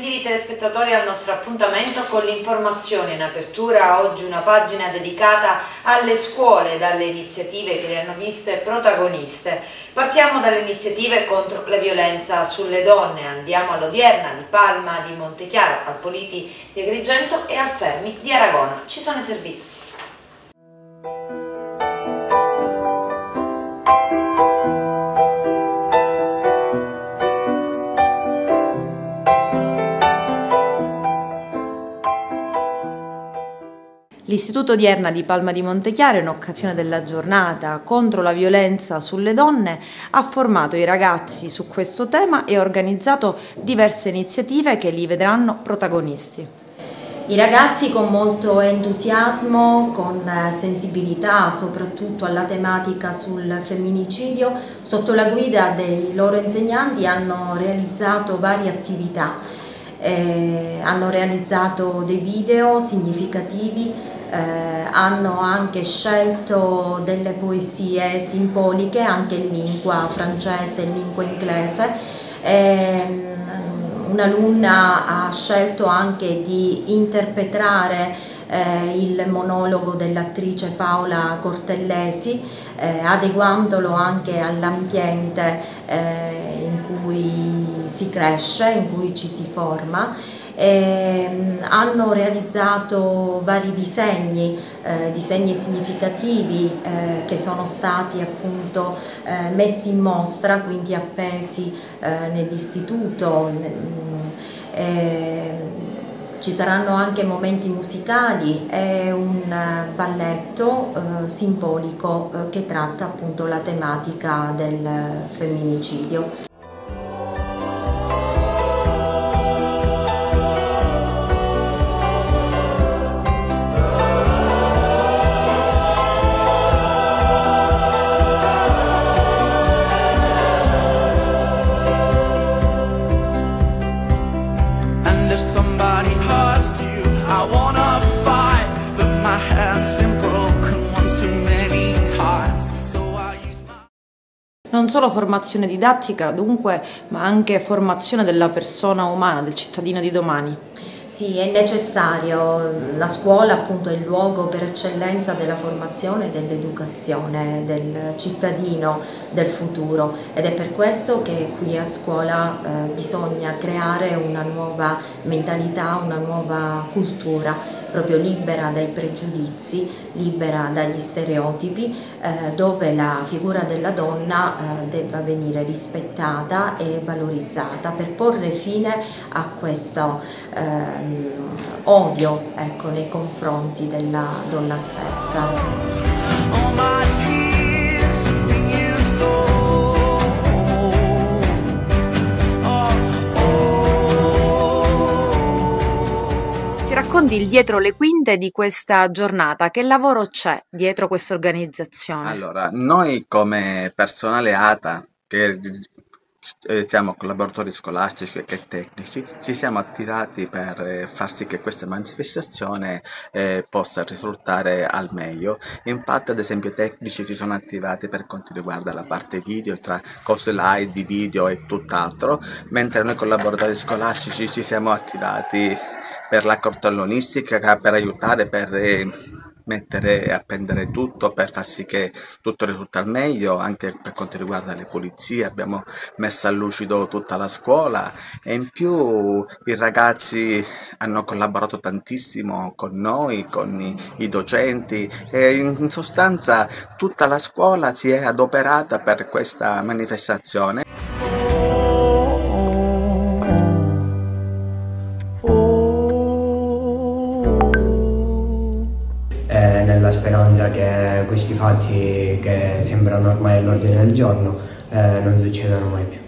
Gentili telespettatori, al nostro appuntamento con l'informazione. In apertura oggi una pagina dedicata alle scuole, dalle iniziative che le hanno viste protagoniste. Partiamo dalle iniziative contro la violenza sulle donne. Andiamo all'Odierna di Palma di Montechiaro, al Politi di Agrigento e al Fermi di Aragona. Ci sono i servizi. L'Istituto Odierna di Palma di Montechiaro, in occasione della giornata contro la violenza sulle donne, ha formato i ragazzi su questo tema e ha organizzato diverse iniziative che li vedranno protagonisti. I ragazzi con molto entusiasmo, con sensibilità soprattutto alla tematica sul femminicidio, sotto la guida dei loro insegnanti hanno realizzato varie attività. Hanno realizzato dei video significativi, hanno anche scelto delle poesie simboliche anche in lingua francese e in lingua inglese. Un'alunna ha scelto anche di interpretare il monologo dell'attrice Paola Cortellesi, adeguandolo anche all'ambiente in cui si cresce, in cui ci si forma. Hanno realizzato vari disegni significativi che sono stati appunto messi in mostra, quindi appesi nell'istituto. Ci saranno anche momenti musicali e un balletto simbolico che tratta appunto la tematica del femminicidio. Non solo formazione didattica dunque, ma anche formazione della persona umana, del cittadino di domani. Sì, è necessario. La scuola appunto è il luogo per eccellenza della formazione e dell'educazione del cittadino del futuro, ed è per questo che qui a scuola bisogna creare una nuova mentalità, una nuova cultura, proprio libera dai pregiudizi, libera dagli stereotipi, dove la figura della donna debba venire rispettata e valorizzata per porre fine a questo odio, ecco, nei confronti della donna stessa. Racconti il dietro le quinte di questa giornata, che lavoro c'è dietro questa organizzazione? Allora, noi come personale ATA, che siamo collaboratori scolastici e che tecnici, ci siamo attivati per far sì che questa manifestazione possa risultare al meglio. In parte, ad esempio, tecnici si sono attivati per quanto riguarda la parte video, tra cose live, di video e tutt'altro, mentre noi collaboratori scolastici ci siamo attivati per la cartellonistica, per aiutare, per mettere a pendere tutto, per far sì che tutto risulta al meglio. Anche per quanto riguarda le pulizie abbiamo messo a lucido tutta la scuola, e in più i ragazzi hanno collaborato tantissimo con noi, con i docenti, e in sostanza tutta la scuola si è adoperata per questa manifestazione. Nella speranza che questi fatti, che sembrano ormai all'ordine del giorno, non succedano mai più.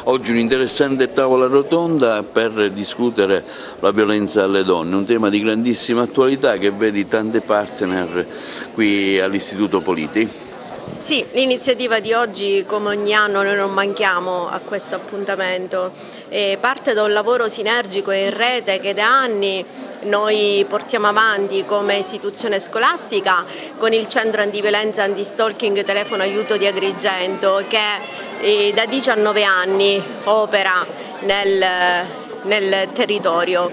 Oggi un'interessante tavola rotonda per discutere la violenza alle donne, un tema di grandissima attualità che vede tanti partner qui all'Istituto Politi. Sì, l'iniziativa di oggi, come ogni anno, noi non manchiamo a questo appuntamento. Parte da un lavoro sinergico e in rete che da anni noi portiamo avanti come istituzione scolastica con il Centro Antiviolenza Antistalking Telefono Aiuto di Agrigento, che da 19 anni opera nel territorio,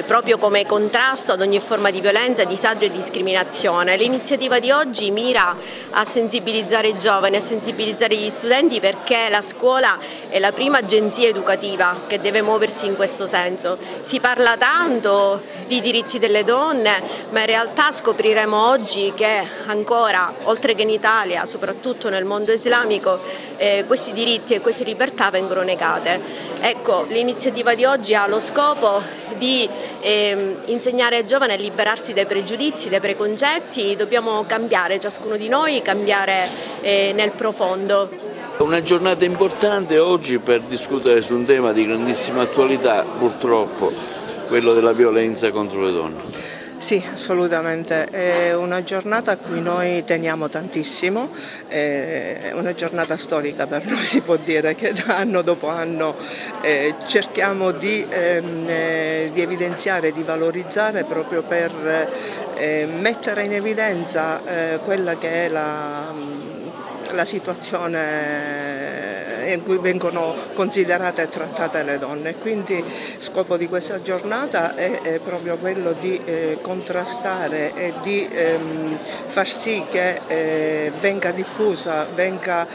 proprio come contrasto ad ogni forma di violenza, disagio e discriminazione. L'iniziativa di oggi mira a sensibilizzare i giovani, a sensibilizzare gli studenti, perché la scuola è la prima agenzia educativa che deve muoversi in questo senso. Si parla tanto di diritti delle donne, ma in realtà scopriremo oggi che ancora, oltre che in Italia, soprattutto nel mondo islamico, questi diritti e queste libertà vengono negate. Ecco, l'iniziativa di oggi ha lo scopo di insegnare ai giovani a liberarsi dai pregiudizi, dai preconcetti. Dobbiamo cambiare, ciascuno di noi, cambiare nel profondo. Una giornata importante oggi per discutere su un tema di grandissima attualità, purtroppo, quello della violenza contro le donne. Sì, assolutamente, è una giornata a cui noi teniamo tantissimo, è una giornata storica per noi, si può dire, che anno dopo anno cerchiamo di evidenziare, di valorizzare, proprio per mettere in evidenza quella che è la situazione in cui vengono considerate e trattate le donne. Quindi scopo di questa giornata è proprio quello di contrastare e di far sì che venga diffusa, venga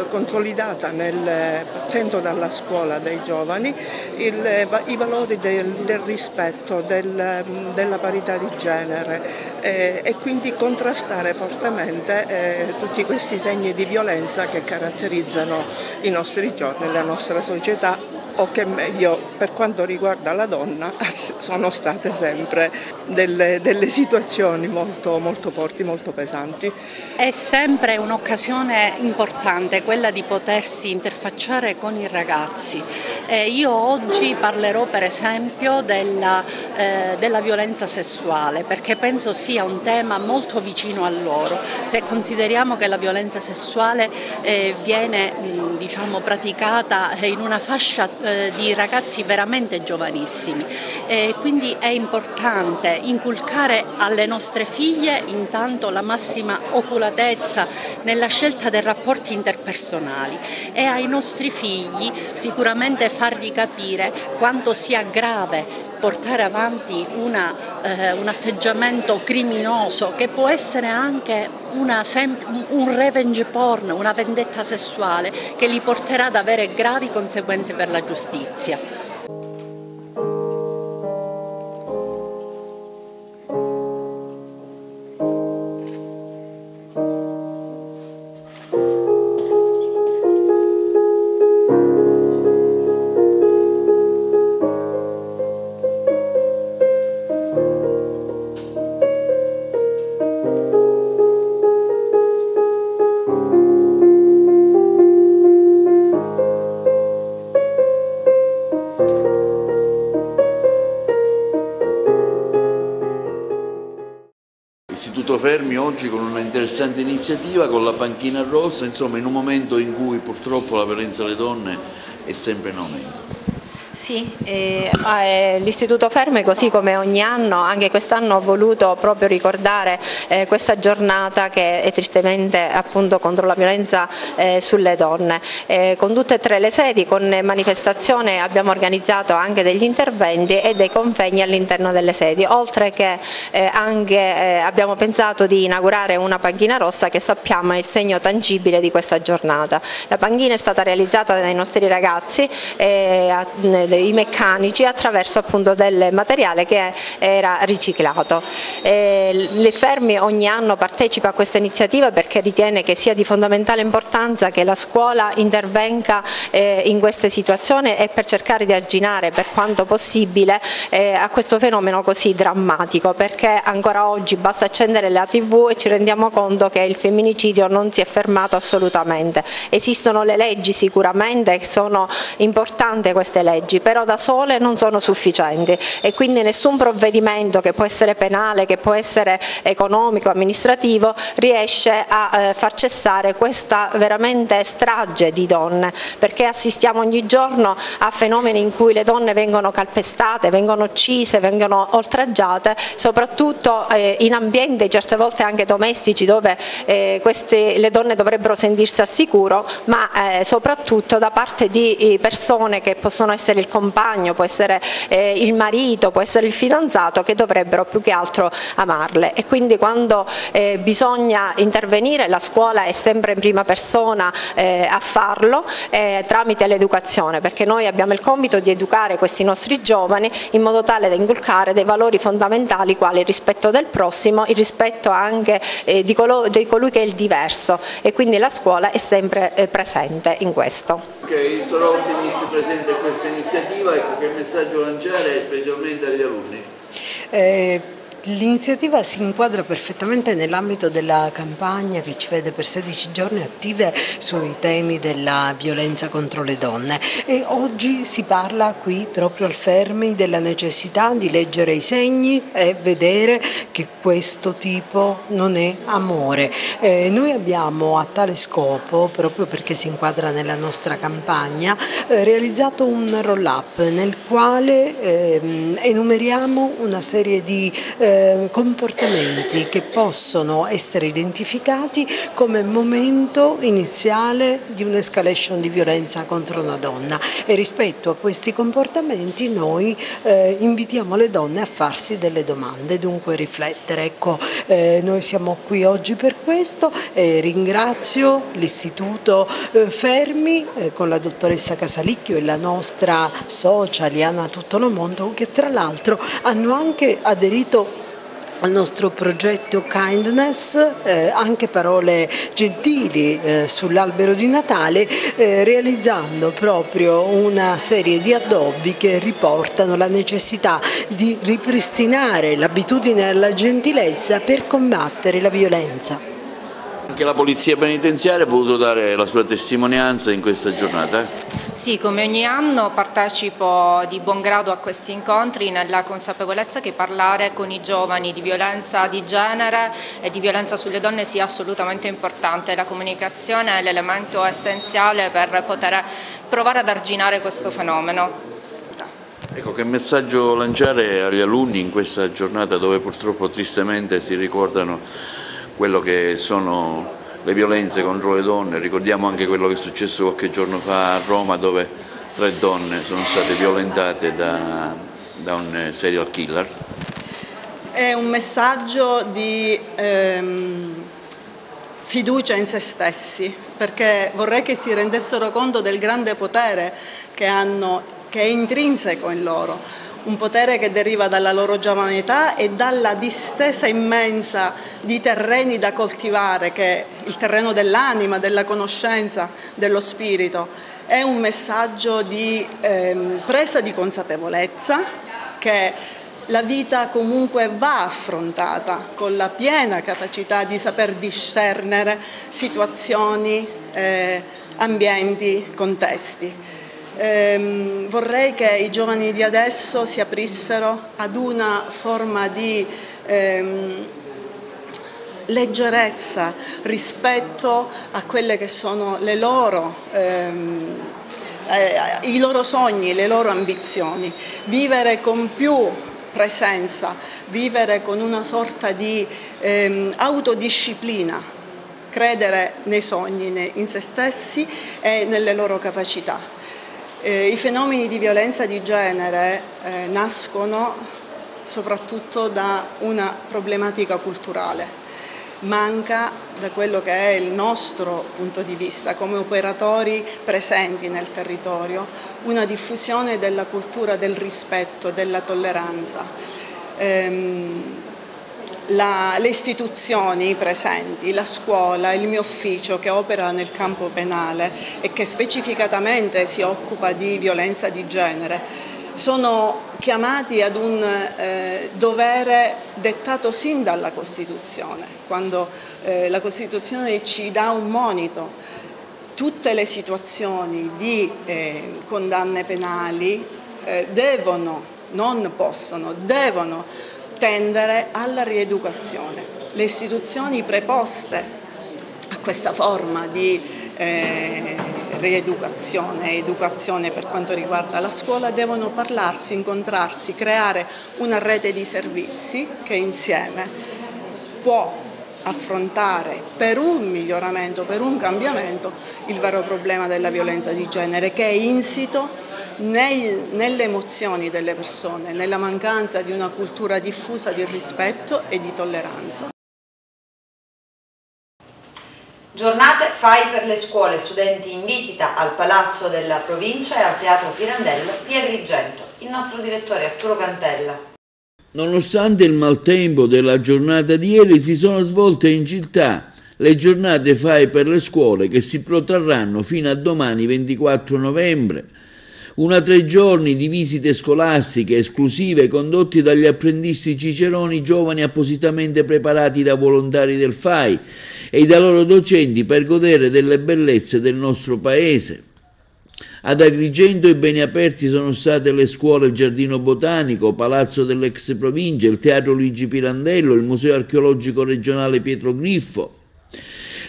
consolidata partendo dalla scuola dei giovani i valori del rispetto, della parità di genere, e quindi contrastare fortemente tutti questi segni di violenza che caratterizzano i nostri giorni, la nostra società, o che meglio per quanto riguarda la donna sono state sempre delle situazioni molto, molto forti, molto pesanti. È sempre un'occasione importante quella di potersi interfacciare con i ragazzi. Io oggi parlerò per esempio della violenza sessuale, perché penso sia un tema molto vicino a loro. Se consideriamo che la violenza sessuale viene praticata in una fascia di ragazzi veramente giovanissimi, quindi è importante inculcare alle nostre figlie intanto la massima oculatezza nella scelta dei rapporti interpersonali, e ai nostri figli sicuramente fargli capire quanto sia grave portare avanti un atteggiamento criminoso, che può essere anche un revenge porn, una vendetta sessuale che li porterà ad avere gravi conseguenze per la giustizia. Istituto Fermi oggi con una interessante iniziativa, con la panchina rossa, insomma in un momento in cui purtroppo la violenza alle donne è sempre in aumento. Sì, l'Istituto Fermi, così come ogni anno, anche quest'anno ha voluto proprio ricordare questa giornata che è tristemente appunto contro la violenza sulle donne. Con tutte e tre le sedi, con manifestazione, abbiamo organizzato anche degli interventi e dei convegni all'interno delle sedi, oltre che anche abbiamo pensato di inaugurare una panchina rossa che sappiamo è il segno tangibile di questa giornata. La panchina è stata realizzata dai nostri ragazzi, dei meccanici, attraverso appunto del materiale che era riciclato. Le Fermi ogni anno partecipa a questa iniziativa perché ritiene che sia di fondamentale importanza che la scuola intervenga in queste situazioni e per cercare di arginare per quanto possibile a questo fenomeno così drammatico, perché ancora oggi basta accendere la TV e ci rendiamo conto che il femminicidio non si è fermato assolutamente. Esistono le leggi sicuramente, sono importanti queste leggi, leggi, però da sole non sono sufficienti e quindi nessun provvedimento, che può essere penale, che può essere economico, amministrativo, riesce a far cessare questa veramente strage di donne, perché assistiamo ogni giorno a fenomeni in cui le donne vengono calpestate, vengono uccise, vengono oltraggiate, soprattutto in ambienti certe volte anche domestici, dove le donne dovrebbero sentirsi al sicuro, ma soprattutto da parte di persone che possono essere il compagno, può essere il marito, può essere il fidanzato, che dovrebbero più che altro amarle. E quindi quando bisogna intervenire, la scuola è sempre in prima persona a farlo tramite l'educazione, perché noi abbiamo il compito di educare questi nostri giovani in modo tale da inculcare dei valori fondamentali quali il rispetto del prossimo, il rispetto anche di colui che è il diverso, e quindi la scuola è sempre presente in questo. Ok, sarò ottimisti presenti a questa iniziativa, ecco, che messaggio lanciare specialmente agli alunni? L'iniziativa si inquadra perfettamente nell'ambito della campagna che ci vede per 16 giorni attive sui temi della violenza contro le donne, e oggi si parla qui proprio al Fermi della necessità di leggere i segni e vedere che questo tipo non è amore. Noi abbiamo a tale scopo, proprio perché si inquadra nella nostra campagna, realizzato un roll-up nel quale enumeriamo una serie di comportamenti che possono essere identificati come momento iniziale di un'escalation di violenza contro una donna, e rispetto a questi comportamenti noi invitiamo le donne a farsi delle domande, dunque riflettere. Ecco, noi siamo qui oggi per questo e ringrazio l'Istituto Fermi con la dottoressa Casalicchio e la nostra socia Liana Tuttolomondo, che tra l'altro hanno anche aderito al nostro progetto Kindness, anche parole gentili sull'albero di Natale, realizzando proprio una serie di addobbi che riportano la necessità di ripristinare l'abitudine alla gentilezza per combattere la violenza. Anche la Polizia Penitenziaria ha voluto dare la sua testimonianza in questa giornata? Sì, come ogni anno partecipo di buon grado a questi incontri nella consapevolezza che parlare con i giovani di violenza di genere e di violenza sulle donne sia assolutamente importante. La comunicazione è l'elemento essenziale per poter provare ad arginare questo fenomeno. Ecco, che messaggio lanciare agli alunni in questa giornata dove purtroppo tristemente si ricordano quello che sono le violenze contro le donne? Ricordiamo anche quello che è successo qualche giorno fa a Roma, dove 3 donne sono state violentate da un serial killer. È un messaggio di fiducia in se stessi, perché vorrei che si rendessero conto del grande potere che hanno, che è intrinseco in loro. Un potere che deriva dalla loro giovane età e dalla distesa immensa di terreni da coltivare, che è il terreno dell'anima, della conoscenza, dello spirito. È un messaggio di presa di consapevolezza che la vita comunque va affrontata con la piena capacità di saper discernere situazioni, ambienti, contesti. Vorrei che i giovani di adesso si aprissero ad una forma di leggerezza rispetto a quelle che sono le loro, i loro sogni, le loro ambizioni. Vivere con più presenza, vivere con una sorta di autodisciplina, credere nei sogni, in se stessi e nelle loro capacità. I fenomeni di violenza di genere nascono soprattutto da una problematica culturale. Manca, da quello che è il nostro punto di vista come operatori presenti nel territorio, una diffusione della cultura del rispetto, della tolleranza. Le istituzioni presenti, la scuola, il mio ufficio che opera nel campo penale e che specificatamente si occupa di violenza di genere, sono chiamati ad un dovere dettato sin dalla Costituzione, quando la Costituzione ci dà un monito. Tutte le situazioni di condanne penali non possono, devono tendere alla rieducazione. Le istituzioni preposte a questa forma di rieducazione, educazione per quanto riguarda la scuola, devono parlarsi, incontrarsi, creare una rete di servizi che insieme può affrontare per un miglioramento, per un cambiamento, il vero problema della violenza di genere, che è insito nelle emozioni delle persone, nella mancanza di una cultura diffusa di rispetto e di tolleranza. Giornate FAI per le scuole, studenti in visita al Palazzo della Provincia e al Teatro Pirandello di Agrigento. Il nostro direttore Arturo Cantella. Nonostante il maltempo della giornata di ieri, si sono svolte in città le giornate FAI per le scuole che si protrarranno fino a domani 24 novembre. 3 giorni di visite scolastiche esclusive condotti dagli apprendisti ciceroni, giovani appositamente preparati da volontari del FAI e dai loro docenti per godere delle bellezze del nostro paese. Ad Agrigento i beni aperti sono state le scuole Giardino Botanico, Palazzo dell'Ex Provincia, il Teatro Luigi Pirandello, il Museo Archeologico Regionale Pietro Griffo.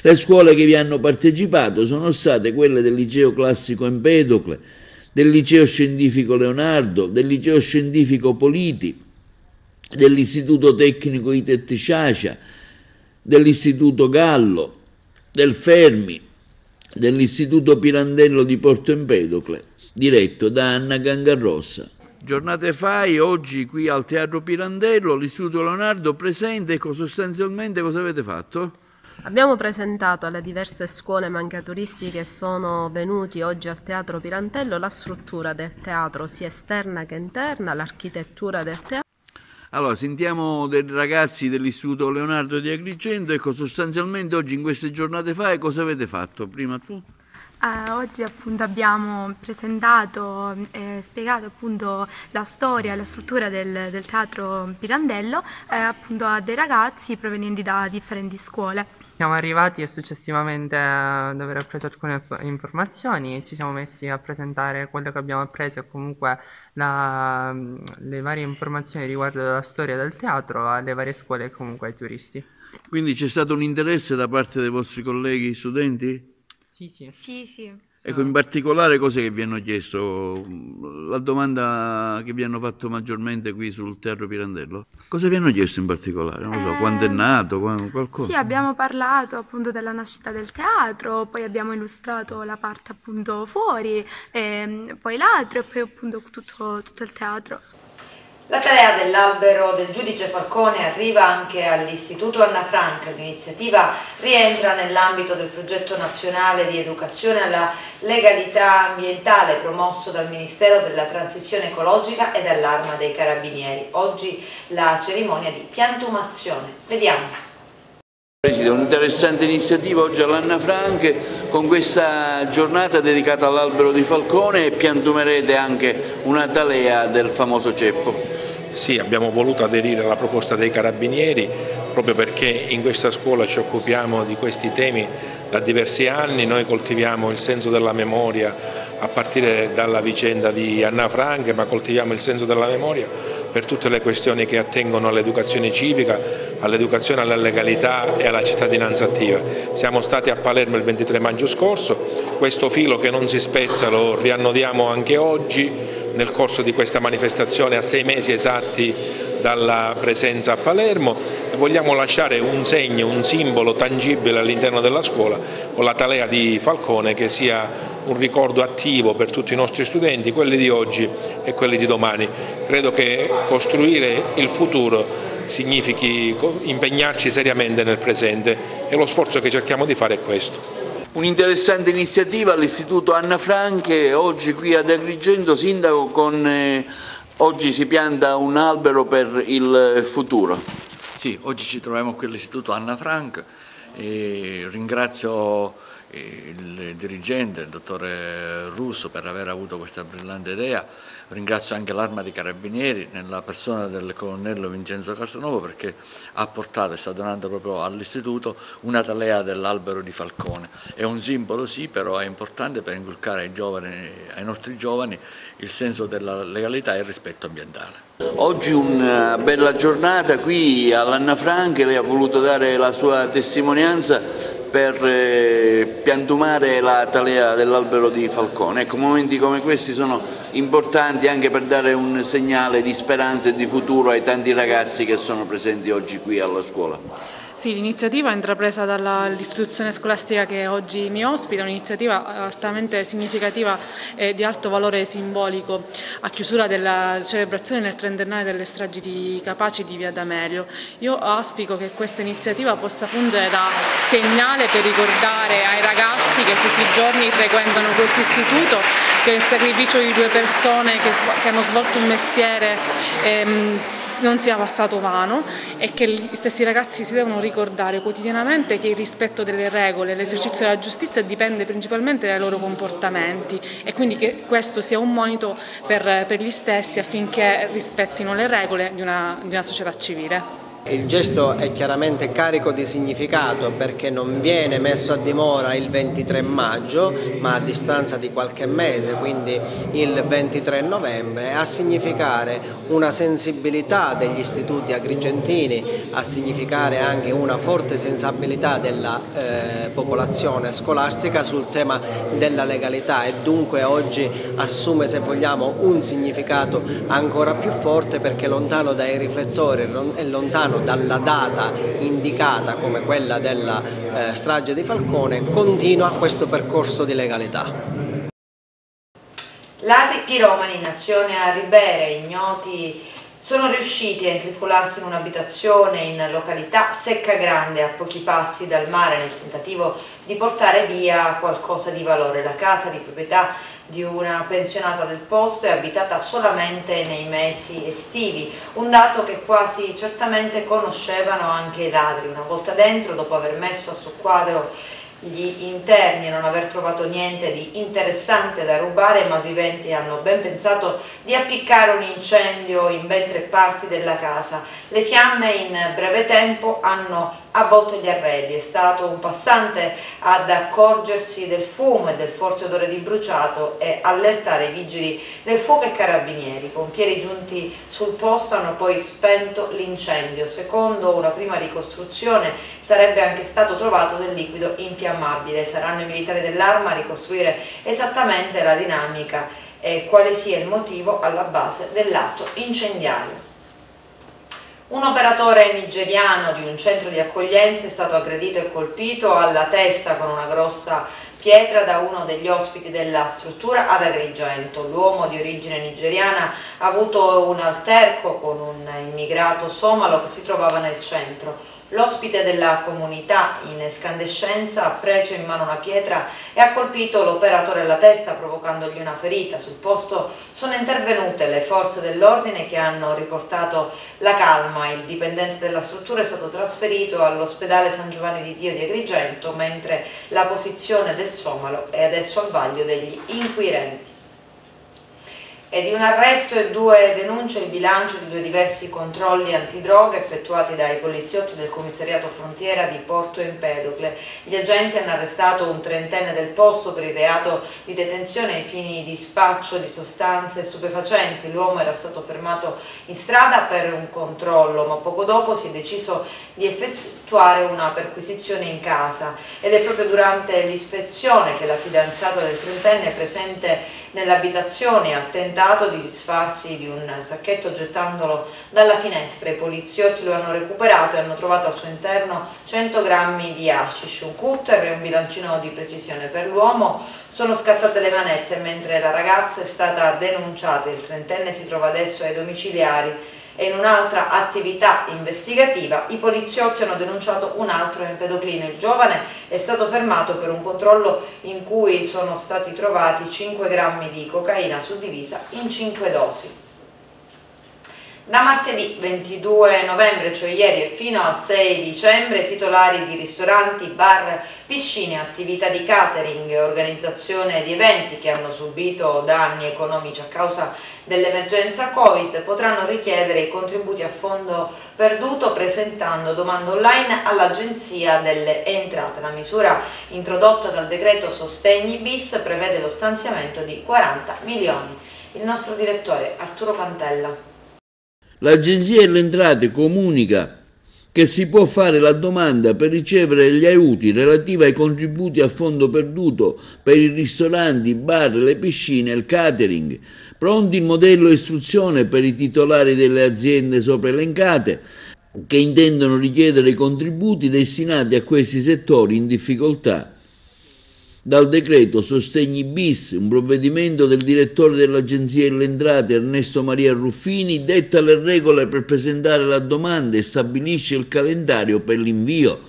Le scuole che vi hanno partecipato sono state quelle del Liceo Classico Empedocle, del Liceo Scientifico Leonardo, del Liceo Scientifico Politi, dell'Istituto Tecnico ITET Ciacia, dell'Istituto Gallo, del Fermi, dell'Istituto Pirandello di Porto Empedocle, diretto da Anna Gangarrossa. Giornate FAI, oggi qui al Teatro Pirandello, l'Istituto Leonardo presente, sostanzialmente cosa avete fatto? Abbiamo presentato alle diverse scuole mancaturisti che sono venuti oggi al Teatro Pirandello la struttura del teatro sia esterna che interna, l'architettura del teatro. Allora, sentiamo dei ragazzi dell'Istituto Leonardo di Agrigento, sostanzialmente oggi in queste giornate FAI cosa avete fatto? Prima tu? Oggi appunto abbiamo presentato e spiegato appunto la storia e la struttura del Teatro Pirandello appunto a dei ragazzi provenienti da differenti scuole. Siamo arrivati e successivamente ad aver preso alcune informazioni, ci siamo messi a presentare quello che abbiamo appreso e comunque le varie informazioni riguardo alla storia del teatro alle varie scuole e comunque ai turisti. Quindi c'è stato un interesse da parte dei vostri colleghi studenti? Sì. Ecco, in particolare cose che vi hanno chiesto, la domanda che vi hanno fatto maggiormente qui sul Teatro Pirandello, cosa vi hanno chiesto in particolare? Non lo so, quando è nato, qualcosa? Sì, abbiamo parlato appunto della nascita del teatro, poi abbiamo illustrato la parte appunto fuori, poi l'altro e poi appunto tutto il teatro. La tarea dell'albero del giudice Falcone arriva anche all'Istituto Anna Frank. L'iniziativa rientra nell'ambito del progetto nazionale di educazione alla legalità ambientale promosso dal Ministero della Transizione Ecologica e dall'Arma dei Carabinieri. Oggi la cerimonia di piantumazione. Vediamo. Presidente, un'interessante iniziativa oggi all'Anna Frank con questa giornata dedicata all'albero di Falcone e piantumerete anche una talea del famoso ceppo. Sì, abbiamo voluto aderire alla proposta dei Carabinieri proprio perché in questa scuola ci occupiamo di questi temi da diversi anni, noi coltiviamo il senso della memoria a partire dalla vicenda di Anna Frank, ma coltiviamo il senso della memoria per tutte le questioni che attengono all'educazione civica, all'educazione alla legalità e alla cittadinanza attiva. Siamo stati a Palermo il 23 maggio scorso, questo filo che non si spezza lo riannodiamo anche oggi nel corso di questa manifestazione a 6 mesi esatti dalla presenza a Palermo e vogliamo lasciare un segno, un simbolo tangibile all'interno della scuola con la talea di Falcone che sia un ricordo attivo per tutti i nostri studenti, quelli di oggi e quelli di domani. Credo che costruire il futuro significhi impegnarci seriamente nel presente e lo sforzo che cerchiamo di fare è questo. Un'interessante iniziativa all'Istituto Anna Frank, oggi qui ad Agrigento, Sindaco, oggi si pianta un albero per il futuro. Sì, oggi ci troviamo qui all'Istituto Anna Frank e ringrazio il dirigente, il dottore Russo, per aver avuto questa brillante idea. Ringrazio anche l'Arma dei Carabinieri nella persona del colonnello Vincenzo Castronovo, perché ha portato e sta donando proprio all'istituto una talea dell'albero di Falcone. È un simbolo sì, però è importante per inculcare ai nostri giovani il senso della legalità e il rispetto ambientale. Oggi una bella giornata qui all'Anna Frank, lei ha voluto dare la sua testimonianza per piantumare la talea dell'albero di Falcone. Ecco, momenti come questi sono importanti anche per dare un segnale di speranza e di futuro ai tanti ragazzi che sono presenti oggi qui alla scuola. Sì, l'iniziativa intrapresa dall'istituzione scolastica che oggi mi ospita è un'iniziativa altamente significativa e di alto valore simbolico a chiusura della celebrazione del trentennale delle stragi di Capaci di Via D'Amelio. Io auspico che questa iniziativa possa fungere da segnale per ricordare ai ragazzi che tutti i giorni frequentano questo istituto che il sacrificio di due persone che hanno svolto un mestiere non sia passato vano, e che gli stessi ragazzi si devono ricordare quotidianamente che il rispetto delle regole, l'esercizio della giustizia dipende principalmente dai loro comportamenti, e quindi che questo sia un monito per gli stessi affinché rispettino le regole di una società civile. Il gesto è chiaramente carico di significato perché non viene messo a dimora il 23 maggio ma a distanza di qualche mese, quindi il 23 novembre, a significare una sensibilità degli istituti agrigentini, a significare anche una forte sensibilità della popolazione scolastica sul tema della legalità, e dunque oggi assume, se vogliamo, un significato ancora più forte perché lontano dai riflettori e lontano dalla data indicata come quella della strage di Falcone, continua questo percorso di legalità. Ladri piromani in azione a Ribere, ignoti, sono riusciti a intrufolarsi in un'abitazione in località Seccagrande, a pochi passi dal mare, nel tentativo di portare via qualcosa di valore. La casa di proprietà di una pensionata del posto è abitata solamente nei mesi estivi, un dato che quasi certamente conoscevano anche i ladri. Una volta dentro, dopo aver messo a soqquadro gli interni e non aver trovato niente di interessante da rubare, i malviventi hanno ben pensato di appiccare un incendio in ben 3 parti della casa. Le fiamme in breve tempo hanno avvolto gli arredi. È stato un passante ad accorgersi del fumo e del forte odore di bruciato e allertare i vigili del fuoco e carabinieri. I pompieri giunti sul posto hanno poi spento l'incendio. Secondo una prima ricostruzione sarebbe anche stato trovato del liquido infiammabile. Saranno i militari dell'Arma a ricostruire esattamente la dinamica e quale sia il motivo alla base dell'atto incendiario. Un operatore nigeriano di un centro di accoglienza è stato aggredito e colpito alla testa con una grossa pietra da uno degli ospiti della struttura ad Agrigento. L'uomo di origine nigeriana ha avuto un alterco con un immigrato somalo che si trovava nel centro. L'ospite della comunità in escandescenza ha preso in mano una pietra e ha colpito l'operatore alla testa, provocandogli una ferita. Sul posto sono intervenute le forze dell'ordine che hanno riportato la calma. Il dipendente della struttura è stato trasferito all'ospedale San Giovanni di Dio di Agrigento, mentre la posizione del somalo è adesso al vaglio degli inquirenti. E di un arresto e 2 denunce il bilancio di 2 diversi controlli antidroga effettuati dai poliziotti del commissariato frontiera di Porto Empedocle. Gli agenti hanno arrestato un 30enne del posto per il reato di detenzione ai fini di spaccio di sostanze stupefacenti. L'uomo era stato fermato in strada per un controllo, ma poco dopo si è deciso di effettuare una perquisizione in casa, ed è proprio durante l'ispezione che la fidanzata del 30enne presente nell'abitazione ha tentato di disfarsi di un sacchetto gettandolo dalla finestra. I poliziotti lo hanno recuperato e hanno trovato al suo interno 100 grammi di hashish, un cutter e un bilancino di precisione. Per l'uomo sono scattate le manette, mentre la ragazza è stata denunciata. Il 30enne si trova adesso ai domiciliari. E in un'altra attività investigativa i poliziotti hanno denunciato un altro empedoclino. Il giovane è stato fermato per un controllo in cui sono stati trovati 5 grammi di cocaina suddivisa in 5 dosi. Da martedì 22 novembre, cioè ieri, e fino al 6 dicembre, titolari di ristoranti, bar, piscine, attività di catering e organizzazione di eventi che hanno subito danni economici a causa dell'emergenza Covid potranno richiedere i contributi a fondo perduto presentando domanda online all'Agenzia delle Entrate. La misura introdotta dal decreto Sostegni bis prevede lo stanziamento di 40 milioni. Il nostro direttore Arturo Pantella. L'Agenzia delle Entrate comunica che si può fare la domanda per ricevere gli aiuti relativi ai contributi a fondo perduto per i ristoranti, i bar, le piscine e il catering. Pronti il modello istruzione per i titolari delle aziende sopra elencate che intendono richiedere i contributi destinati a questi settori in difficoltà. Dal decreto Sostegni bis, un provvedimento del direttore dell'Agenzia delle Entrate Ernesto Maria Ruffini, detta le regole per presentare la domanda e stabilisce il calendario per l'invio.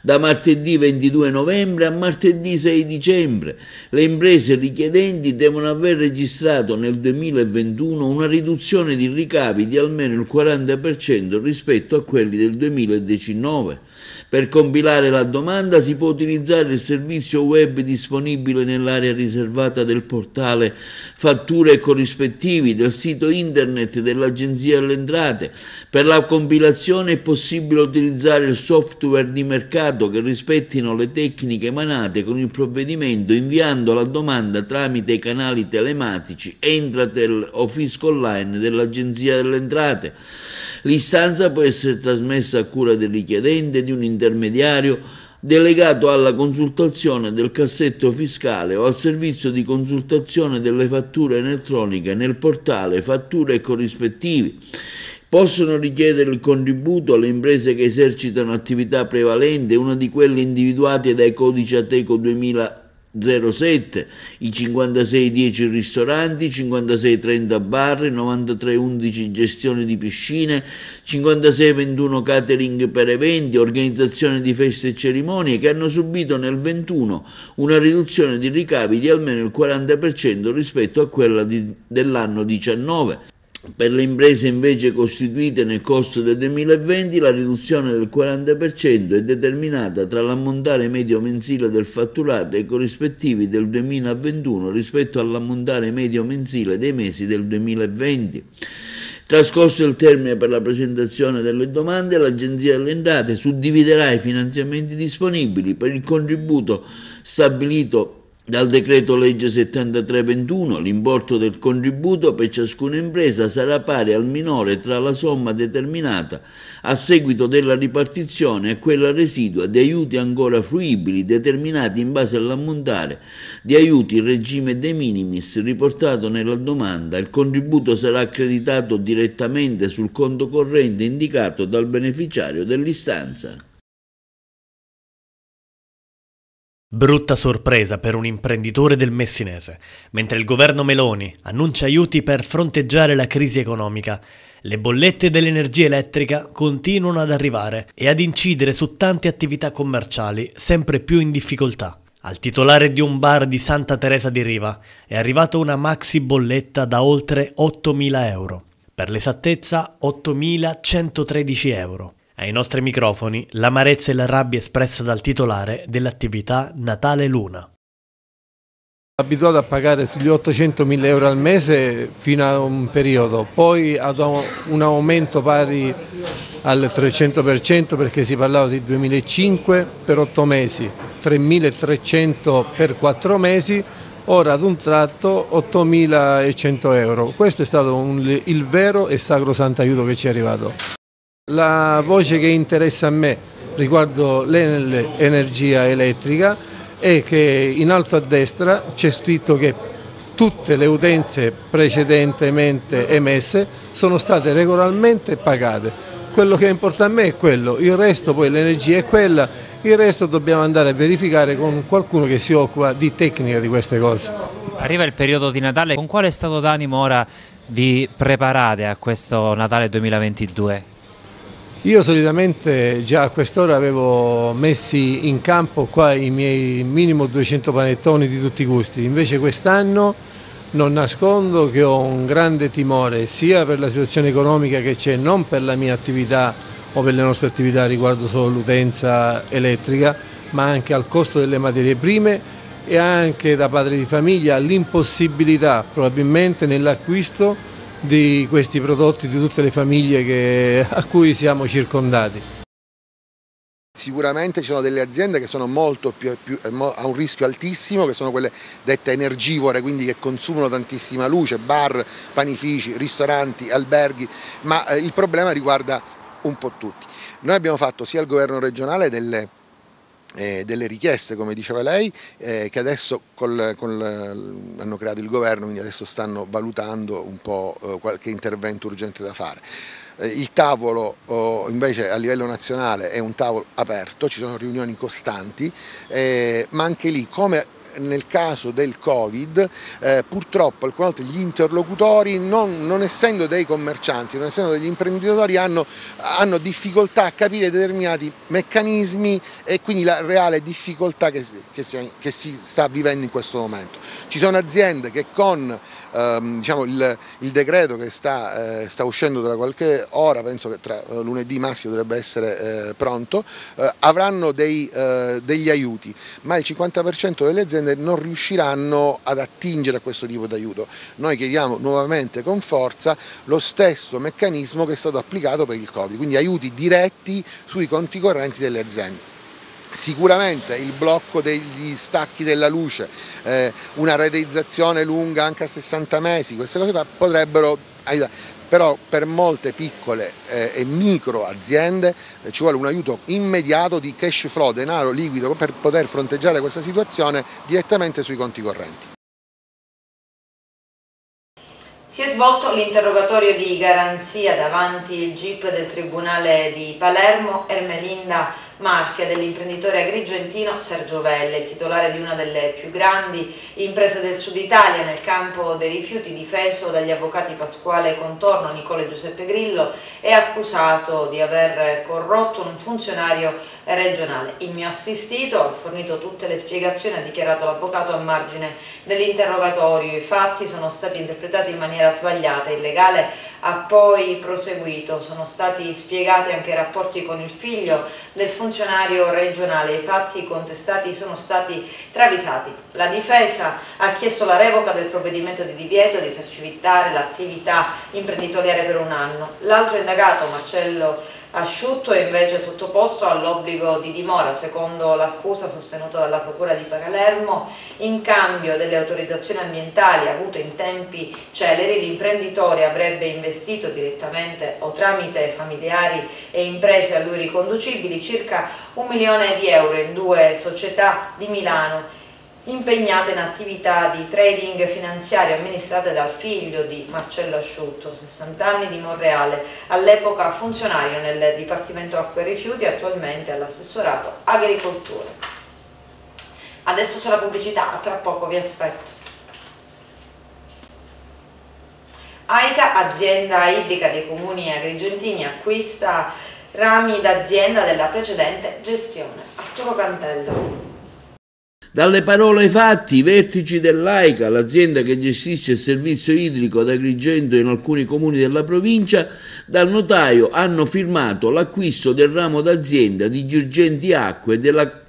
Da martedì 22 novembre a martedì 6 dicembre le imprese richiedenti devono aver registrato nel 2021 una riduzione di ricavi di almeno il 40% rispetto a quelli del 2019. Per compilare la domanda si può utilizzare il servizio web disponibile nell'area riservata del portale Fatture e corrispettivi del sito internet dell'Agenzia delle Entrate. Per la compilazione è possibile utilizzare il software di mercato che rispettino le tecniche emanate con il provvedimento inviando la domanda tramite i canali telematici Entratel o Fisco Online dell'Agenzia delle Entrate. L'istanza può essere trasmessa a cura del richiedente e di un intermediario delegato alla consultazione del cassetto fiscale o al servizio di consultazione delle fatture elettroniche nel portale Fatture e corrispettivi. Possono richiedere il contributo alle imprese che esercitano attività prevalente, una di quelle individuate dai codici Ateco 2007, i 5610 ristoranti, 5630 bar, 9311 gestione di piscine, 5621 catering per eventi, organizzazione di feste e cerimonie, che hanno subito nel 21 una riduzione di ricavi di almeno il 40% rispetto a quella dell'anno 19. Per le imprese invece costituite nel corso del 2020 la riduzione del 40% è determinata tra l'ammontare medio mensile del fatturato e i corrispettivi del 2021 rispetto all'ammontare medio mensile dei mesi del 2020. Trascorso il termine per la presentazione delle domande, l'Agenzia delle Entrate suddividerà i finanziamenti disponibili per il contributo stabilito dal decreto legge 73/21. L'importo del contributo per ciascuna impresa sarà pari al minore tra la somma determinata a seguito della ripartizione e quella residua di aiuti ancora fruibili determinati in base all'ammontare di aiuti in regime de minimis riportato nella domanda. Il contributo sarà accreditato direttamente sul conto corrente indicato dal beneficiario dell'istanza. Brutta sorpresa per un imprenditore del Messinese. Mentre il governo Meloni annuncia aiuti per fronteggiare la crisi economica, le bollette dell'energia elettrica continuano ad arrivare e ad incidere su tante attività commerciali sempre più in difficoltà. Al titolare di un bar di Santa Teresa di Riva è arrivata una maxi bolletta da oltre 8.000 euro. Per l'esattezza 8.113 euro. Ai nostri microfoni l'amarezza e la rabbia espressa dal titolare dell'attività Natale Luna. Abituato a pagare sugli 800.000 euro al mese fino a un periodo, poi ad un aumento pari al 300% perché si parlava di 2.500 per 8 mesi, 3.300 per 4 mesi, ora ad un tratto 8.100 euro. Questo è stato il vero e sacrosanto aiuto che ci è arrivato. La voce che interessa a me riguardo l'energia elettrica è che in alto a destra c'è scritto che tutte le utenze precedentemente emesse sono state regolarmente pagate. Quello che importa a me è quello, il resto poi l'energia è quella, il resto dobbiamo andare a verificare con qualcuno che si occupa di tecnica di queste cose. Arriva il periodo di Natale, con quale stato d'animo ora vi preparate a questo Natale 2022? Io solitamente già a quest'ora avevo messi in campo qua i miei minimo 200 panettoni di tutti i gusti, invece quest'anno Non nascondo che ho un grande timore sia per la situazione economica che c'è, non per la mia attività o per le nostre attività riguardo solo l'utenza elettrica, ma anche al costo delle materie prime e anche da padre di famiglia l'impossibilità probabilmente nell'acquisto di questi prodotti di tutte le famiglie a cui siamo circondati. Sicuramente ci sono delle aziende che sono a un rischio altissimo, che sono quelle dette energivore, quindi che consumano tantissima luce, bar, panifici, ristoranti, alberghi, ma il problema riguarda un po' tutti. Noi abbiamo fatto sia al governo regionale delle richieste, come diceva lei, che adesso hanno creato il governo, quindi adesso stanno valutando un po' qualche intervento urgente da fare. Il tavolo invece a livello nazionale è un tavolo aperto, ci sono riunioni costanti, ma anche lì, come nel caso del Covid, purtroppo alcune volte gli interlocutori, non essendo dei commercianti, non essendo degli imprenditori, hanno difficoltà a capire determinati meccanismi e quindi la reale difficoltà che si sta vivendo in questo momento. Ci sono aziende che con diciamo, il decreto che sta uscendo tra qualche ora, penso che tra lunedì massimo dovrebbe essere pronto, avranno degli aiuti, ma il 50% delle aziende non riusciranno ad attingere a questo tipo di aiuto. Noi chiediamo nuovamente con forza lo stesso meccanismo che è stato applicato per il Covid, quindi aiuti diretti sui conti correnti delle aziende. Sicuramente il blocco degli stacchi della luce, una rateizzazione lunga anche a 60 mesi, queste cose potrebbero aiutare. Però per molte piccole e micro aziende ci vuole un aiuto immediato di cash flow, denaro liquido, per poter fronteggiare questa situazione direttamente sui conti correnti. Si è svolto l'interrogatorio di garanzia davanti il GIP del Tribunale di Palermo. Ermelinda Marfia, dell'imprenditore agrigentino Sergio Velle, il titolare di una delle più grandi imprese del Sud Italia nel campo dei rifiuti, difeso dagli avvocati Pasquale Contorno, Nicole Giuseppe Grillo, è accusato di aver corrotto un funzionario regionale. Il mio assistito ha fornito tutte le spiegazioni, ha dichiarato l'avvocato a margine dell'interrogatorio. I fatti sono stati interpretati in maniera sbagliata, illegale. Ha poi proseguito, sono stati spiegati anche i rapporti con il figlio del funzionario regionale, i fatti contestati sono stati travisati. La difesa ha chiesto la revoca del provvedimento di divieto di esercitare l'attività imprenditoriale per un anno. L'altro indagato, Marcello Asciutto, è invece sottoposto all'obbligo di dimora, secondo l'accusa sostenuta dalla Procura di Palermo. In cambio delle autorizzazioni ambientali avute in tempi celeri, l'imprenditore avrebbe investito direttamente o tramite familiari e imprese a lui riconducibili circa 1 milione di euro in 2 società di Milano impegnate in attività di trading finanziario amministrate dal figlio di Marcello Asciutto, 60 anni, di Monreale, all'epoca funzionario nel Dipartimento Acqua e Rifiuti, attualmente all'assessorato Agricoltura. Adesso c'è la pubblicità, a tra poco vi aspetto. AICA, azienda idrica dei comuni agrigentini, acquista rami d'azienda della precedente gestione. Arturo Cantello. Dalle parole ai fatti, i vertici dell'AICA, l'azienda che gestisce il servizio idrico ad Agrigento e in alcuni comuni della provincia, dal notaio hanno firmato l'acquisto del ramo d'azienda di Girgenti Acque e della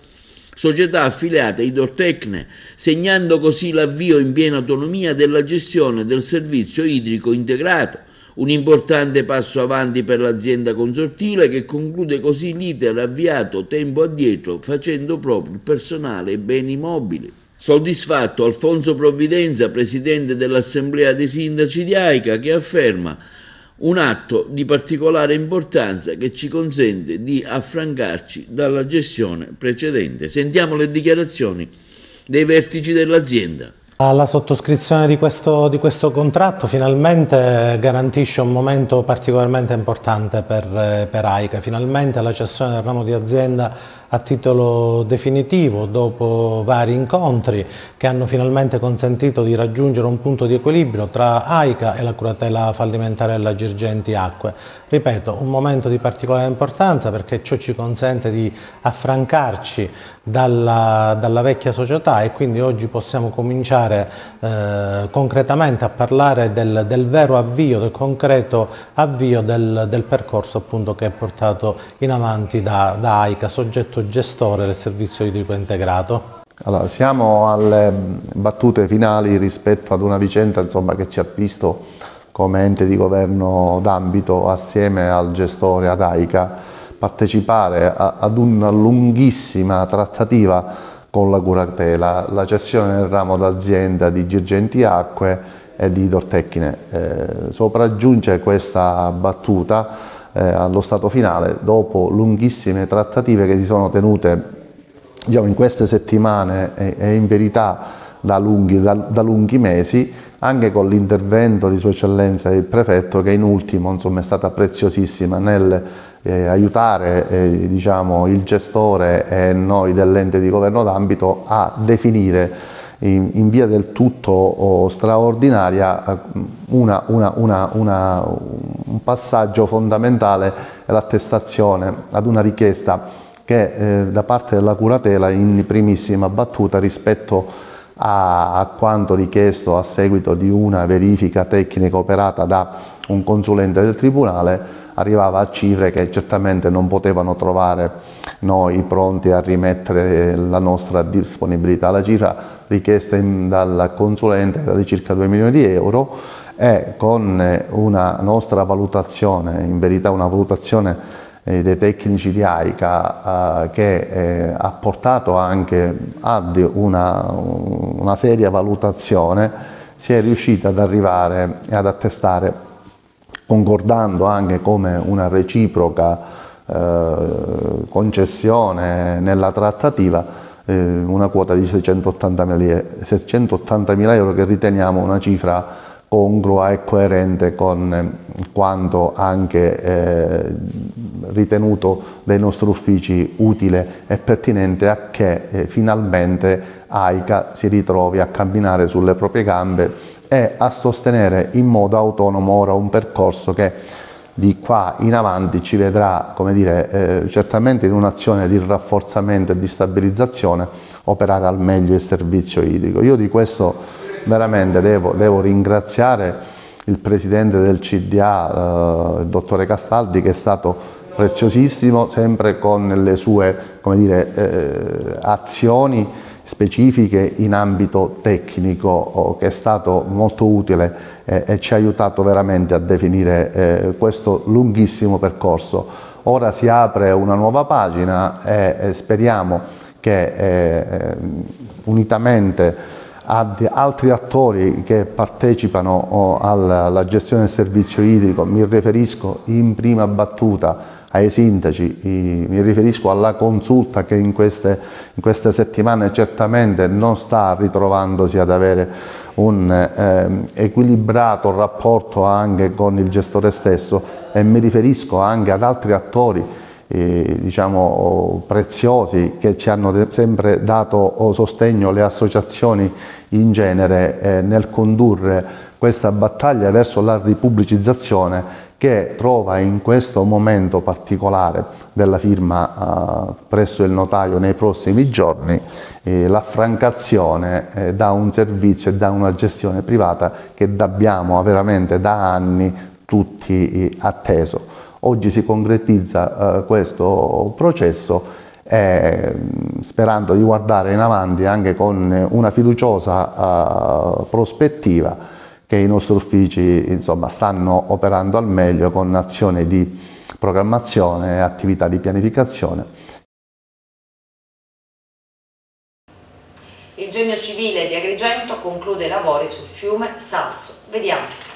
società affiliata Idortecne, segnando così l'avvio in piena autonomia della gestione del servizio idrico integrato. Un importante passo avanti per l'azienda consortile, che conclude così l'iter avviato tempo addietro facendo proprio il personale e beni mobili. Soddisfatto Alfonso Provvidenza, presidente dell'Assemblea dei Sindaci di AICA, che afferma un atto di particolare importanza che ci consente di affrancarci dalla gestione precedente. Sentiamo le dichiarazioni dei vertici dell'azienda. La sottoscrizione di questo contratto finalmente garantisce un momento particolarmente importante per AICA, finalmente la cessione del ramo di azienda a titolo definitivo dopo vari incontri che hanno finalmente consentito di raggiungere un punto di equilibrio tra AICA e la curatela fallimentare della Girgenti Acque. Ripeto, un momento di particolare importanza perché ciò ci consente di affrancarci dalla vecchia società e quindi oggi possiamo cominciare concretamente a parlare del vero avvio, del concreto avvio del percorso appunto che è portato in avanti da AICA, soggetto gestore del servizio idrico integrato. Allora, siamo alle battute finali rispetto ad una vicenda insomma, che ci ha visto come ente di governo d'ambito assieme al gestore, ad AICA, partecipare ad una lunghissima trattativa con la curatela, la cessione del ramo d'azienda di Girgenti Acque e di Idortecchine. Sopraggiunge questa battuta allo stato finale dopo lunghissime trattative che si sono tenute in queste settimane e in verità da lunghi mesi, anche con l'intervento di Sua Eccellenza il Prefetto che in ultimo insomma, è stata preziosissima nel aiutare diciamo, il gestore e noi dell'ente di governo d'ambito a definire in via del tutto straordinaria un passaggio fondamentale è l'attestazione ad una richiesta che da parte della curatela in primissima battuta rispetto a quanto richiesto a seguito di una verifica tecnica operata da un consulente del Tribunale arrivava a cifre che certamente non potevano trovare noi pronti a rimettere la nostra disponibilità. La cifra richiesta dal consulente era di circa 2 milioni di euro e con una nostra valutazione, in verità una valutazione dei tecnici di AICA che ha portato anche ad una seria valutazione, si è riuscita ad arrivare e ad attestare, concordando anche come una reciproca concessione nella trattativa, una quota di 680.000 euro che riteniamo una cifra congrua e coerente con quanto anche ritenuto dai nostri uffici utile e pertinente a che finalmente AICA si ritrovi a camminare sulle proprie gambe e a sostenere in modo autonomo ora un percorso che di qua in avanti ci vedrà, come dire, certamente in un'azione di rafforzamento e di stabilizzazione operare al meglio il servizio idrico. Io di questo veramente devo ringraziare il presidente del CDA, il dottore Castaldi, che è stato preziosissimo, sempre con le sue, come dire, azioni specifiche in ambito tecnico, che è stato molto utile e ci ha aiutato veramente a definire questo lunghissimo percorso. Ora si apre una nuova pagina e speriamo che unitamente ad altri attori che partecipano alla gestione del servizio idrico, mi riferisco in prima battuta ai sindaci, mi riferisco alla consulta che in queste settimane certamente non sta ritrovandosi ad avere un equilibrato rapporto anche con il gestore stesso, e mi riferisco anche ad altri attori diciamo preziosi che ci hanno sempre dato sostegno, le associazioni in genere, nel condurre questa battaglia verso la ripubblicizzazione che trova in questo momento particolare della firma presso il notaio nei prossimi giorni l'affrancazione da un servizio e da una gestione privata che abbiamo veramente da anni tutti atteso. Oggi si concretizza questo processo sperando di guardare in avanti anche con una fiduciosa prospettiva che i nostri uffici insomma, stanno operando al meglio con azioni di programmazione e attività di pianificazione. Il Genio Civile di Agrigento conclude i lavori sul fiume Salso. Vediamo.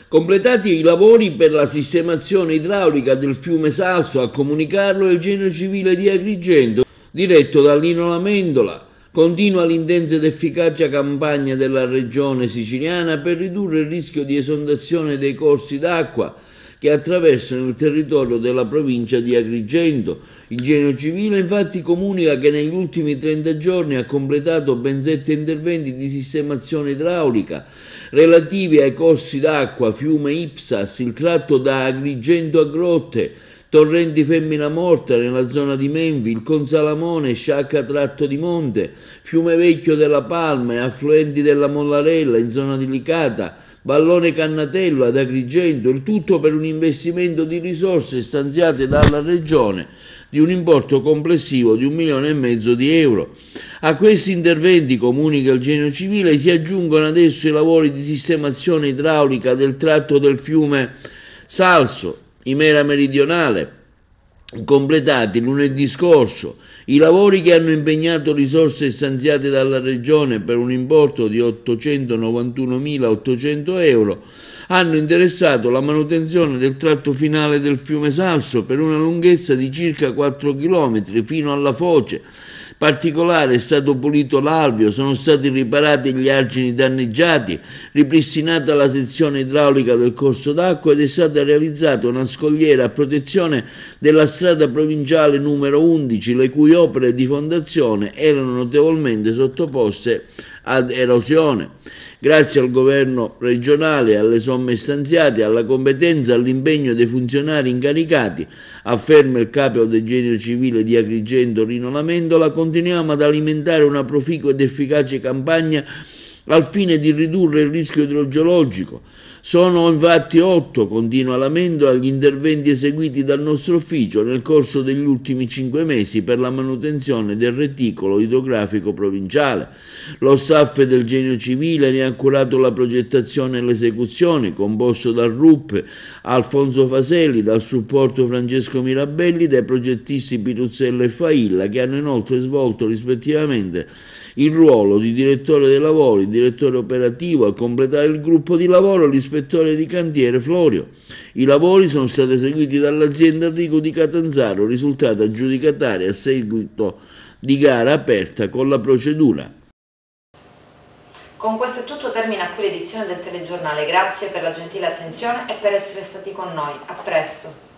Completati i lavori per la sistemazione idraulica del fiume Salso, a comunicarlo il Genio Civile di Agrigento, diretto da Lino Lamendola. Continua l'intensa ed efficace campagna della regione siciliana per ridurre il rischio di esondazione dei corsi d'acqua che attraversano il territorio della provincia di Agrigento. Il Genio Civile infatti comunica che negli ultimi 30 giorni ha completato ben 7 interventi di sistemazione idraulica relativi ai corsi d'acqua, fiume Ipsas, il tratto da Agrigento a Grotte, torrenti Femmina Morta nella zona di Menville, Consalamone, Sciacca Tratto di Monte, fiume Vecchio della Palma e affluenti della Mollarella in zona di Licata, Vallone Cannatello ad Agrigento, il tutto per un investimento di risorse stanziate dalla Regione di un importo complessivo di 1,5 milioni di euro. A questi interventi, comunica il Genio Civile, si aggiungono adesso i lavori di sistemazione idraulica del tratto del fiume Salso, Imera Meridionale, completati lunedì scorso. I lavori, che hanno impegnato risorse stanziate dalla Regione per un importo di 891.800 euro, hanno interessato la manutenzione del tratto finale del fiume Salso per una lunghezza di circa 4 km fino alla foce. Particolare è stato pulito l'alveo, sono stati riparati gli argini danneggiati, ripristinata la sezione idraulica del corso d'acqua ed è stata realizzata una scogliera a protezione della strada provinciale numero 11, le cui opere di fondazione erano notevolmente sottoposte ad erosione. Grazie al governo regionale, alle somme stanziate, alla competenza e all'impegno dei funzionari incaricati, afferma il capo del Genio Civile di Agrigento Rino Lamendola, continuiamo ad alimentare una proficua ed efficace campagna al fine di ridurre il rischio idrogeologico. Sono infatti 8, continua Lamendola, gli interventi eseguiti dal nostro ufficio nel corso degli ultimi 5 mesi per la manutenzione del reticolo idrografico provinciale. Lo staff del Genio Civile ne ha curato la progettazione e l'esecuzione, composto dal RUP Alfonso Faseli, dal supporto Francesco Mirabelli, dai progettisti Piruzzello e Failla, che hanno inoltre svolto rispettivamente il ruolo di direttore dei lavori, direttore operativo. A completare il gruppo di lavoro l'ispettore di cantiere Florio. I lavori sono stati eseguiti dall'azienda Enrico di Catanzaro, risultata aggiudicataria a seguito di gara aperta con la procedura. Con questo è tutto, termina qui l'edizione del telegiornale. Grazie per la gentile attenzione e per essere stati con noi. A presto.